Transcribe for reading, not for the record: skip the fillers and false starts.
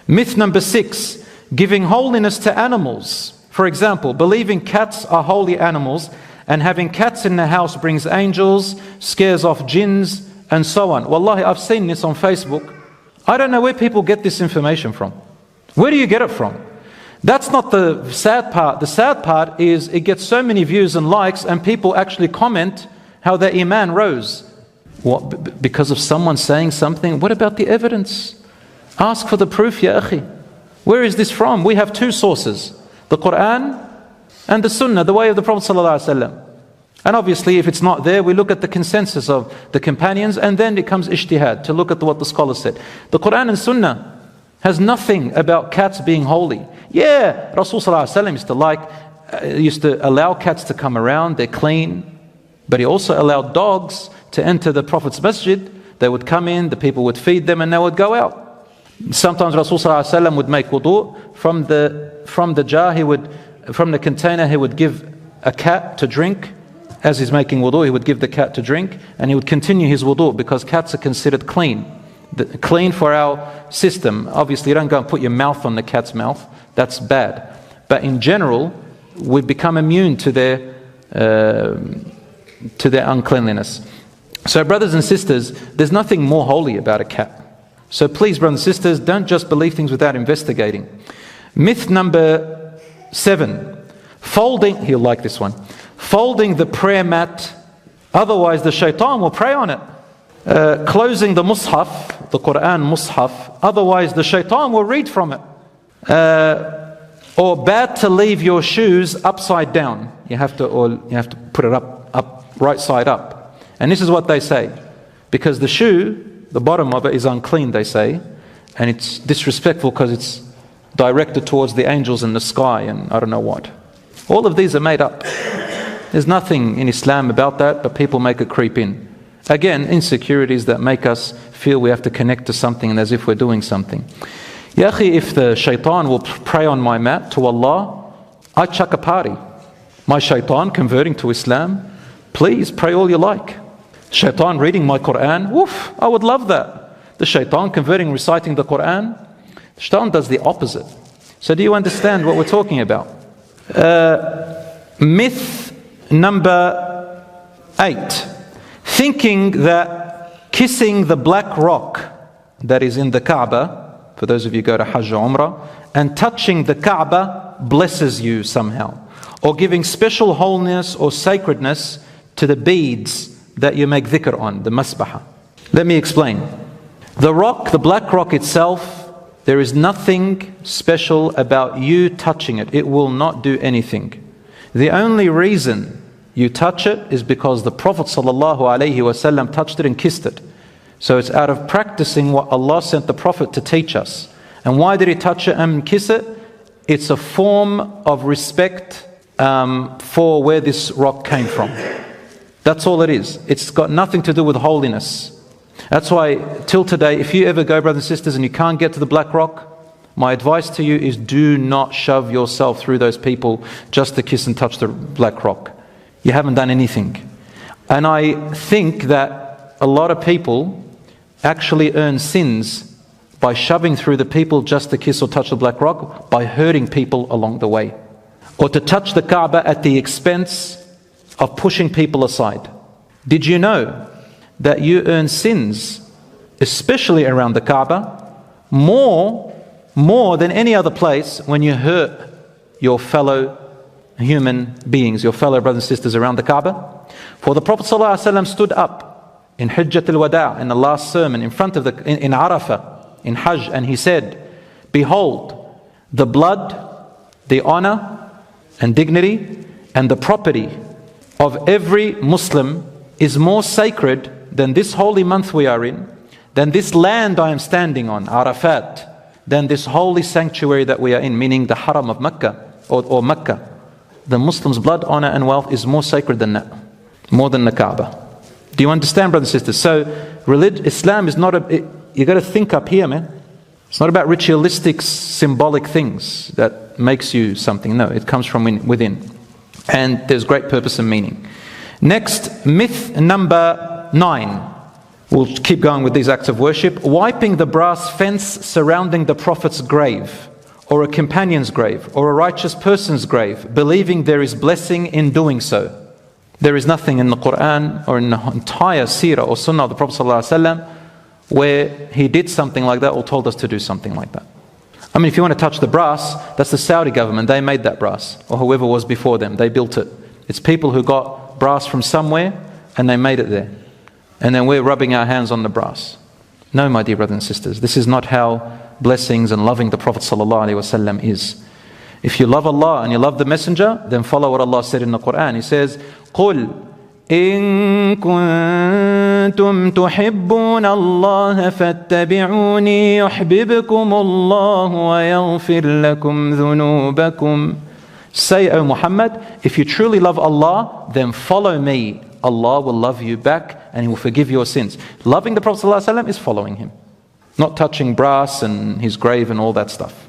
Myth number 6, giving holiness to animals. For example, believing cats are holy animals and having cats in the house brings angels, scares off jinns, and so on. Wallahi, I've seen this on Facebook. I don't know where people get this information from. Where do you get it from? That's not the sad part. The sad part is it gets so many views and likes and people actually comment how their iman rose. What? Because of someone saying something? What about the evidence? Ask for the proof, ya akhi. Where is this from? We have 2 sources, the Qur'an and the Sunnah, the way of the Prophet ﷺ. And obviously if it's not there, we look at the consensus of the companions and then it comes ijtihad, to look at what the scholars said. The Qur'an and Sunnah has nothing about cats being holy. Yeah, Rasul ﷺ used to allow cats to come around, they're clean. But he also allowed dogs to enter the Prophet's masjid. They would come in, the people would feed them and they would go out. Sometimes Rasul ﷺ would make wudu from the jar, from the container he would give a cat to drink. As he's making wudu, he would give the cat to drink and he would continue his wudu because cats are considered clean. Clean for our system. Obviously you don't go and put your mouth on the cat's mouth, that's bad. But in general, we become immune to their uncleanliness. So brothers and sisters, there's nothing more holy about a cat. So please, brothers and sisters, don't just believe things without investigating. Myth number 7, he'll like this one, folding the prayer mat, otherwise the shaitan will prey on it. Closing the mushaf, the Qur'an mushaf, otherwise the shaitan will read from it. Or bad to leave your shoes upside down. You have to put it up right side up. And this is what they say, because the shoe, the bottom of it is unclean, they say, and it's disrespectful because it's directed towards the angels in the sky and I don't know what. All of these are made up. There's nothing in Islam about that, but people make it creep in. Again, insecurities that make us feel we have to connect to something and as if we're doing something. Ya akhi, if the shaitan will pray on my mat to Allah, I chuck a party. My shaitan converting to Islam, please pray all you like. Shaitan reading my Qur'an, woof, I would love that. The shaitan converting, reciting the Qur'an, the shaitan does the opposite. So do you understand what we're talking about? Myth number 8. Thinking that kissing the black rock that is in the Kaaba, for those of you who go to Hajj or Umrah, and touching the Kaaba blesses you somehow. Or giving special holiness or sacredness to the beads that you make dhikr on, the masbaha. Let me explain. The rock, the black rock itself, there is nothing special about you touching it. It will not do anything. The only reason you touch it is because the Prophet ﷺ touched it and kissed it. So it's out of practicing what Allah sent the Prophet to teach us. And why did he touch it and kiss it? It's a form of respect for where this rock came from. That's all it is. It's got nothing to do with holiness. That's why till today, if you ever go, brothers and sisters, and you can't get to the black rock, my advice to you is do not shove yourself through those people just to kiss and touch the black rock. You haven't done anything. And I think that a lot of people actually earn sins by shoving through the people just to kiss or touch the black rock, by hurting people along the way. Or to touch the Kaaba at the expense of pushing people aside. Did you know that you earn sins, especially around the Kaaba, more than any other place when you hurt your fellow human beings, your fellow brothers and sisters around the Kaaba? For the Prophet ﷺ stood up in Hajjat al-Wada', in the last sermon, in front of in Arafah, in Hajj, and he said, behold, the blood, the honor and dignity and the property of every Muslim is more sacred than this holy month we are in, than this land I am standing on, Arafat, than this holy sanctuary that we are in, meaning the Haram of Mecca or Mecca. The Muslim's blood, honor and wealth is more sacred than that, more than the Kaaba. Do you understand, brothers and sisters? So Islam is not you got to think up here, man. It's not about ritualistic, symbolic things that makes you something. No, it comes from within. And there's great purpose and meaning. Next, myth number 9. We'll keep going with these acts of worship. Wiping the brass fence surrounding the Prophet's grave, or a companion's grave, or a righteous person's grave, believing there is blessing in doing so. There is nothing in the Qur'an or in the entire seerah or sunnah of the Prophet ﷺ where he did something like that or told us to do something like that. I mean, if you want to touch the brass, that's the Saudi government. They made that brass, or whoever was before them. They built it. It's people who got brass from somewhere and they made it there. And then we're rubbing our hands on the brass. No, my dear brothers and sisters, this is not how blessings and loving the Prophet ﷺ is. If you love Allah and you love the Messenger, then follow what Allah said in the Qur'an. He says, قُلْ إِن كُنتُمْ تُحِبُّونَ اللَّهَ فَاتَّبِعُونِي يُحْبِبْكُمُ اللَّهُ وَيَغْفِرْ لَكُمْ ذُنُوبَكُمْ. Say, O Muhammad, if you truly love Allah, then follow me. Allah will love you back and He will forgive your sins. Loving the Prophet ﷺ is following him, not touching brass and his grave and all that stuff.